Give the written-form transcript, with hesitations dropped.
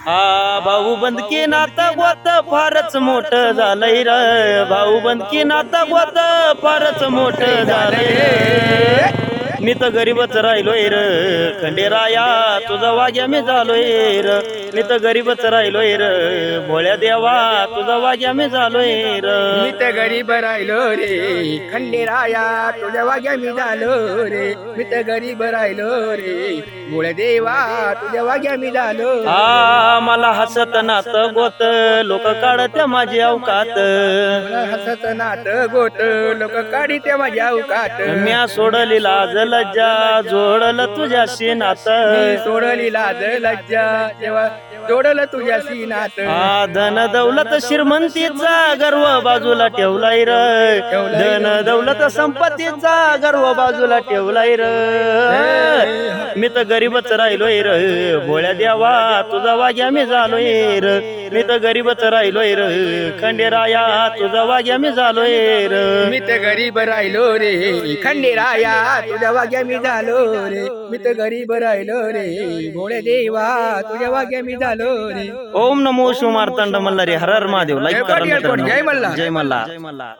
हा भाऊ बंदकी नाता गोत फारच मोठं झालंय र भाऊ बंदकी नाता गोत फारच मोठं झालंय र मी तर गरीबच राहिलोय र खंडेराया तुझा वाग्या मी झालोय र मी तर गरीबच राहिलोय र भोळ्या देवा तुझा वाग्या मी झालोय र मी तर गरीब राहिलो रे खंडेराया तुझ्या वाग्या मी झालो रे मी तर गरीब राहिलो रे मुळे देवा तुझ्या वाग्या मी झालो हा मला हसत नात गोत लोक काढत्या माझी अवकात मला हसत नात गोट लोक काढीते माझ्या अवकात म्या सोडली लाज लज्जा जोडलं तुझ्याशी नात मी सोडली लाज लज्जा तेव्हा जोडलं तुझ्याशी नात हा धन दौलत श्रीमंतीचा गर्व बाजूला ठेवलाय र धन दौलत संपत्तीचा गर्व बाजूला ठेवलाय र मी तर गरीबच राहिलोय र भोळ्या देवा तुझा वाग्या मी झालोय र मी तर गरीबच राहिलोय र खंडेराया तुझा वाग्या मी झालोय र मी तर गरीब राहिलो रे खंडेराया तुझ्या वाग्या मी झालो रे मी तर गरीब राहिलो रे भोळे देवा तुझ्या वाग्या मी झालो रे ओम नमो शिव मार्तंड मल्हारी हर हर महादेव लाईक करा मित्रांनो. जय मल्हार. जय मल्हार.